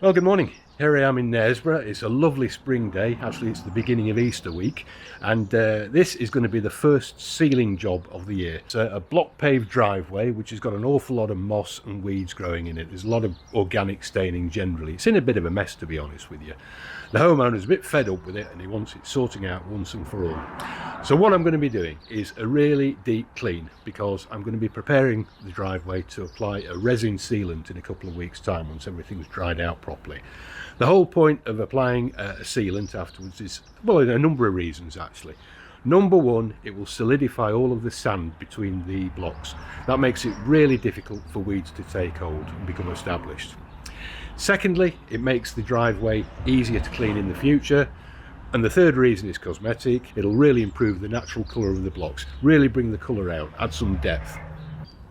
Well, good morning. Here I am in Knaresborough. It's a lovely spring day. Actually, it's the beginning of Easter week, and this is going to be the first sealing job of the year. It's a block paved driveway which has got an awful lot of moss and weeds growing in it. There's a lot of organic staining generally. It's in a bit of a mess, to be honest with you. The homeowner's a bit fed up with it and he wants it sorting out once and for all. So what I'm going to be doing is a really deep clean, because I'm going to be preparing the driveway to apply a resin sealant in a couple of weeks' time once everything's dried out properly. The whole point of applying a sealant afterwards is, well, in a number of reasons actually. Number one, it will solidify all of the sand between the blocks. That makes it really difficult for weeds to take hold and become established. Secondly, it makes the driveway easier to clean in the future. And the third reason is cosmetic. It'll really improve the natural colour of the blocks, really bring the colour out, add some depth.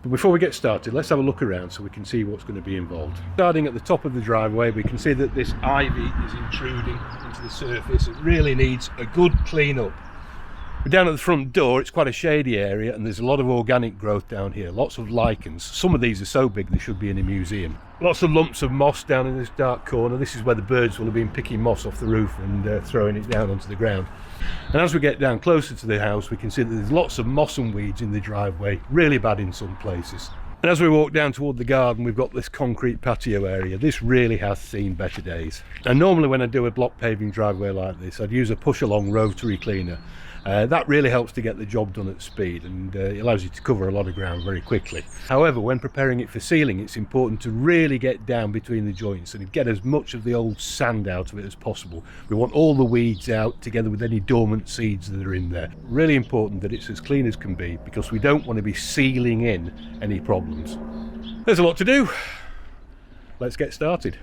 But before we get started, let's have a look around so we can see what's going to be involved. Starting at the top of the driveway, we can see that this ivy is intruding into the surface. It really needs a good clean up. But down at the front door, it's quite a shady area and there's a lot of organic growth down here, lots of lichens. Some of these are so big they should be in a museum. Lots of lumps of moss down in this dark corner. This is where the birds will have been picking moss off the roof and throwing it down onto the ground. And as we get down closer to the house, we can see that there's lots of moss and weeds in the driveway, really bad in some places. And as we walk down toward the garden, we've got this concrete patio area. This really has seen better days. And normally when I do a block paving driveway like this, I'd use a push-along rotary cleaner. That really helps to get the job done at speed, and it allows you to cover a lot of ground very quickly. However, when preparing it for sealing, it's important to really get down between the joints and get as much of the old sand out of it as possible. We want all the weeds out together with any dormant seeds that are in there. Really important that it's as clean as can be, because we don't want to be sealing in any problems. There's a lot to do. Let's get started.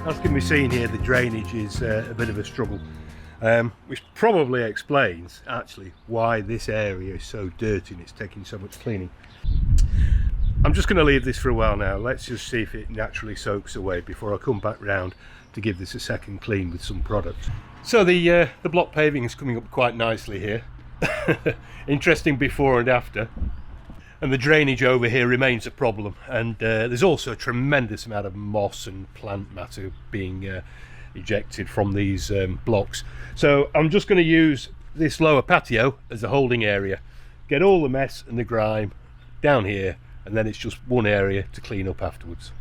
As can be seen here, the drainage is a bit of a struggle, which probably explains actually why this area is so dirty and it's taking so much cleaning. I'm just going to leave this for a while now. Let's just see if it naturally soaks away before I come back round to give this a second clean with some product. So the block paving is coming up quite nicely here. Interesting before and after. And the drainage over here remains a problem, and there's also a tremendous amount of moss and plant matter being ejected from these blocks. So I'm just going to use this lower patio as a holding area, get all the mess and the grime down here, and then it's just one area to clean up afterwards.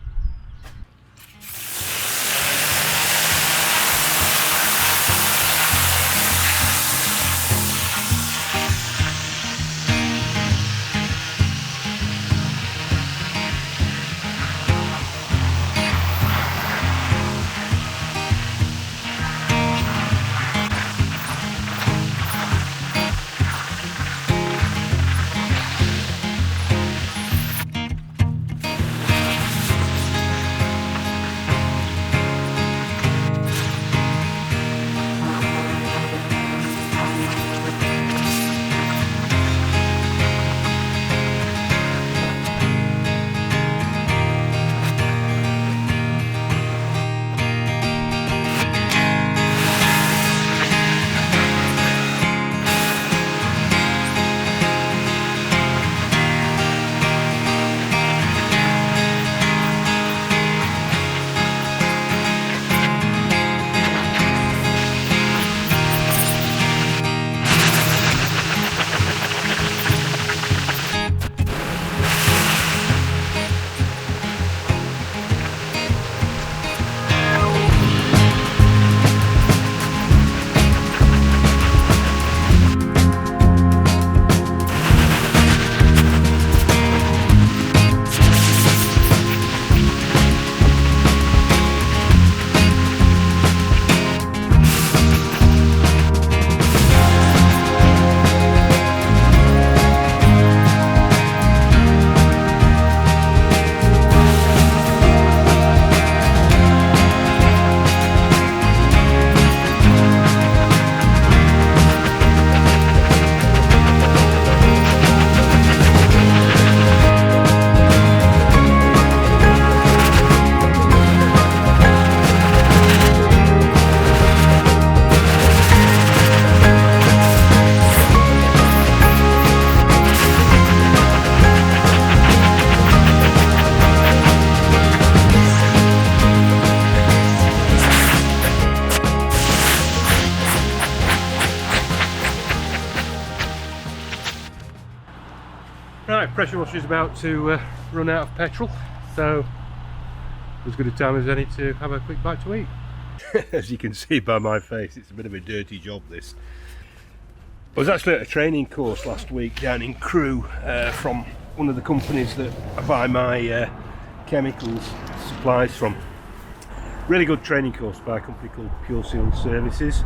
pressure washer is about to run out of petrol, so as good a time as any to have a quick bite to eat. As you can see by my face, it's a bit of a dirty job this. I was actually at a training course last week down in Crewe from one of the companies that I buy my chemicals supplies from. Really good training course by a company called Pure Seal Services.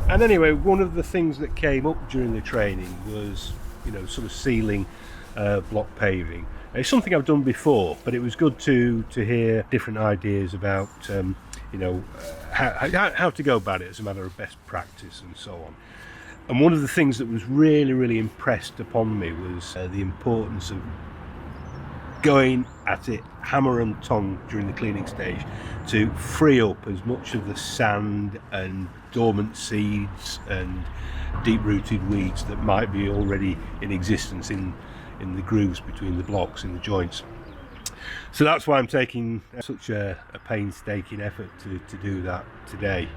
And anyway, one of the things that came up during the training was, you know, sort of sealing block paving. It's something I've done before, but it was good to hear different ideas about you know, how to go about it as a matter of best practice and so on. And one of the things that was really impressed upon me was the importance of going at it hammer and tongue during the cleaning stage to free up as much of the sand and dormant seeds and deep-rooted weeds that might be already in existence in the grooves between the blocks in the joints. So that's why I'm taking such a painstaking effort to do that today.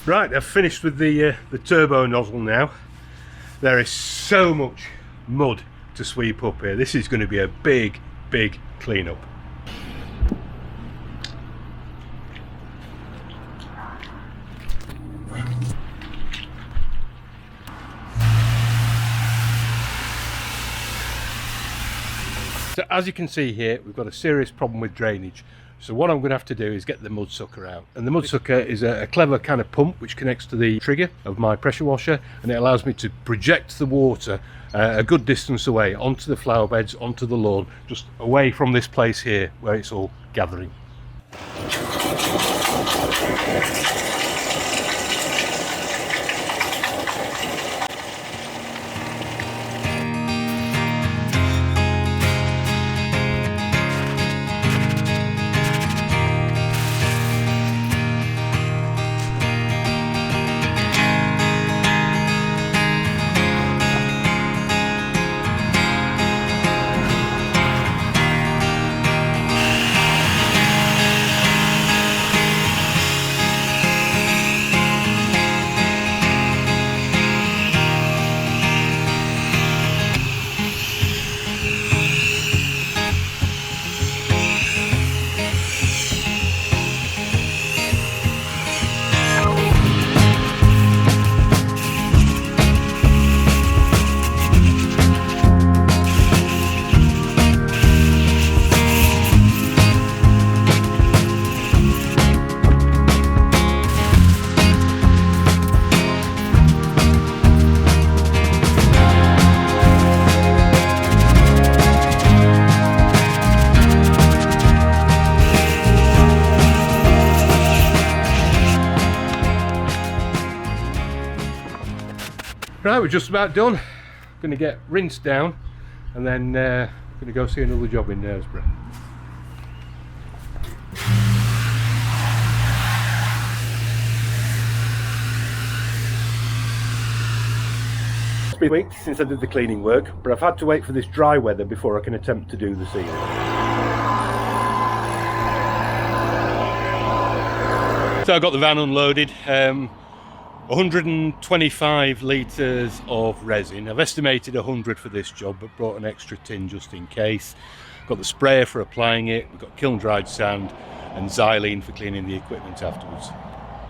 Right, I've finished with the turbo nozzle now. There is so much mud to sweep up here. This is going to be a big clean-up. So as you can see here, we've got a serious problem with drainage. So what I'm going to have to do is get the mud sucker out. And the mud sucker is a clever kind of pump which connects to the trigger of my pressure washer, and it allows me to project the water a good distance away onto the flower beds, onto the lawn, just away from this place here where it's all gathering. Right, we're just about done. Going to get rinsed down and then going to go see another job in Knaresborough. It's been weeks since I did the cleaning work, but I've had to wait for this dry weather before I can attempt to do the sealing. So I got the van unloaded. 125 litres of resin. I've estimated 100 for this job, but brought an extra tin just in case. Got the sprayer for applying it, we've got kiln dried sand and xylene for cleaning the equipment afterwards.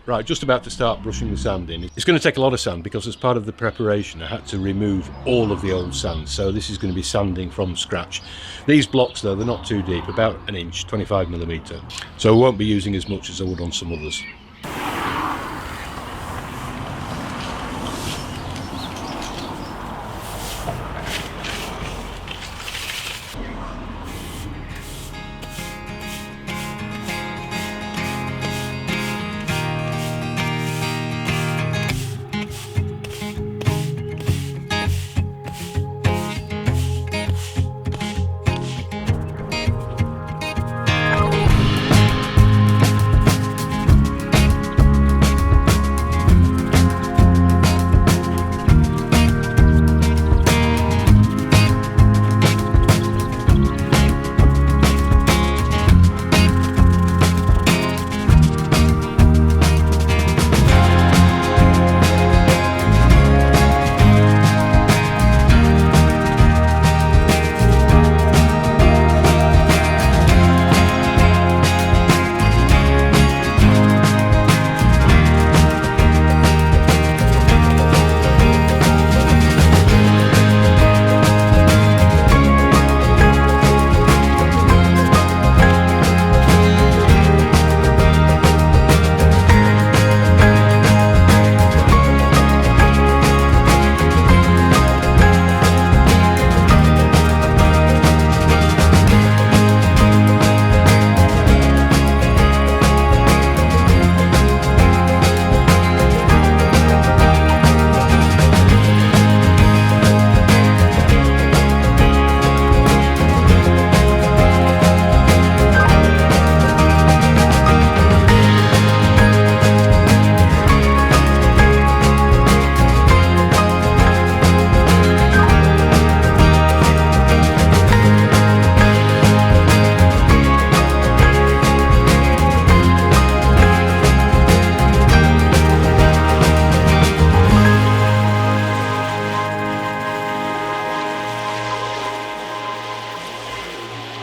Right, just about to start brushing the sand in. It's going to take a lot of sand because as part of the preparation I had to remove all of the old sand, so this is going to be sanding from scratch. These blocks though, they're not too deep, about an inch, 25mm, so I won't be using as much as I would on some others.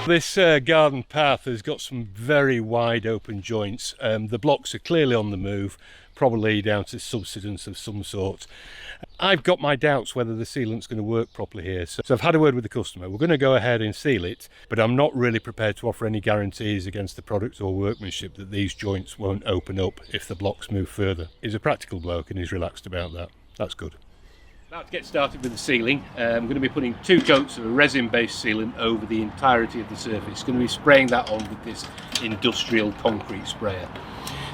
This garden path has got some very wide open joints. The blocks are clearly on the move, probably down to subsidence of some sort. I've got my doubts whether the sealant's going to work properly here, so I've had a word with the customer. We're going to go ahead and seal it, but I'm not really prepared to offer any guarantees against the product or workmanship that these joints won't open up if the blocks move further. He's a practical bloke and he's relaxed about that. That's good. Now to get started with the sealing, I'm going to be putting 2 coats of a resin-based sealant over the entirety of the surface. Going to be spraying that on with this industrial concrete sprayer.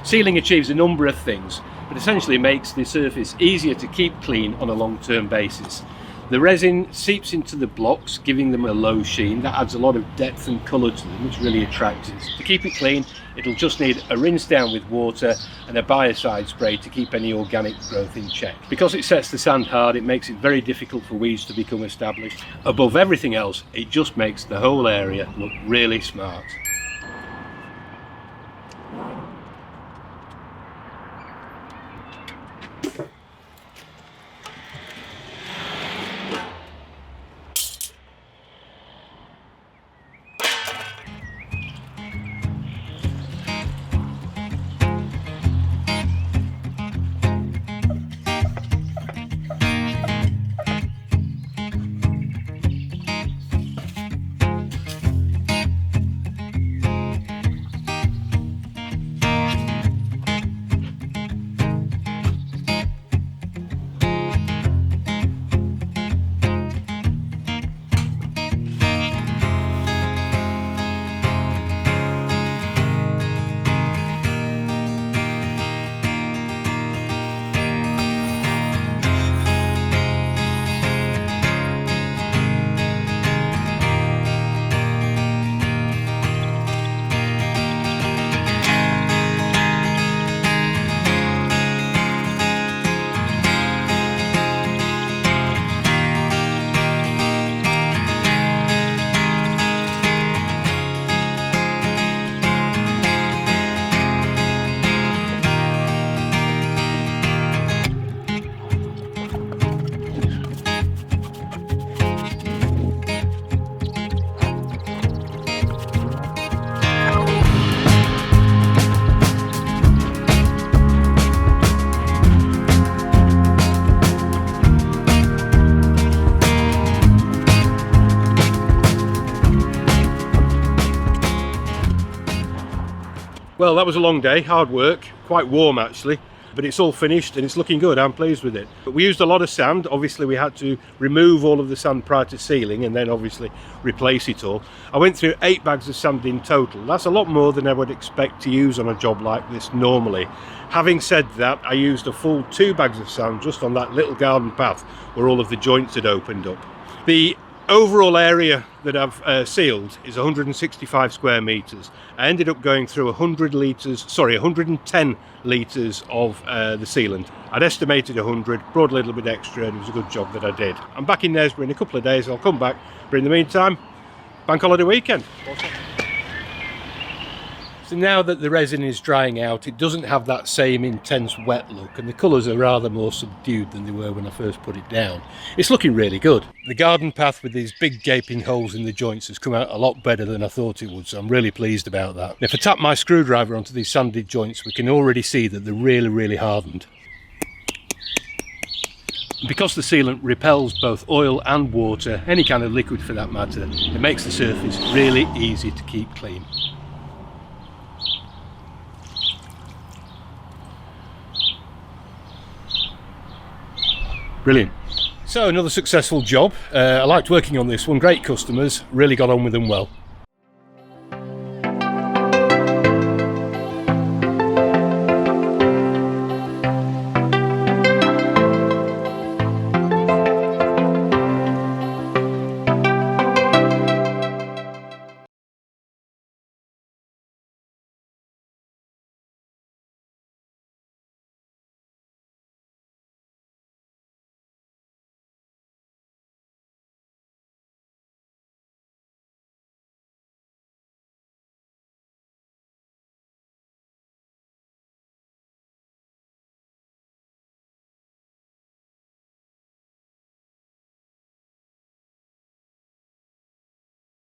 Sealing achieves a number of things, but essentially makes the surface easier to keep clean on a long-term basis. The resin seeps into the blocks, giving them a low sheen. That adds a lot of depth and colour to them, which really attracts us. To keep it clean, it'll just need a rinse down with water and a biocide spray to keep any organic growth in check. Because it sets the sand hard, it makes it very difficult for weeds to become established. Above everything else, it just makes the whole area look really smart. Well, that was a long day, hard work, quite warm actually, but it's all finished and it's looking good. I'm pleased with it. But we used a lot of sand. Obviously we had to remove all of the sand prior to sealing and then obviously replace it all. I went through 8 bags of sand in total. That's a lot more than I would expect to use on a job like this normally. Having said that, I used a full 2 bags of sand just on that little garden path where all of the joints had opened up. The overall area that I've sealed is 165 square metres. I ended up going through 110 litres of the sealant. I'd estimated 100, brought a little bit extra, and it was a good job that I did. I'm back in Knaresborough in a couple of days. I'll come back, but in the meantime, bank holiday weekend. So now that the resin is drying out, it doesn't have that same intense wet look, and the colours are rather more subdued than they were when I first put it down. It's looking really good. The garden path with these big gaping holes in the joints has come out a lot better than I thought it would, so I'm really pleased about that. If I tap my screwdriver onto these sanded joints, we can already see that they're really hardened. Because the sealant repels both oil and water, any kind of liquid for that matter, it makes the surface really easy to keep clean. Brilliant. So another successful job. I liked working on this one, great customers, really got on with them well.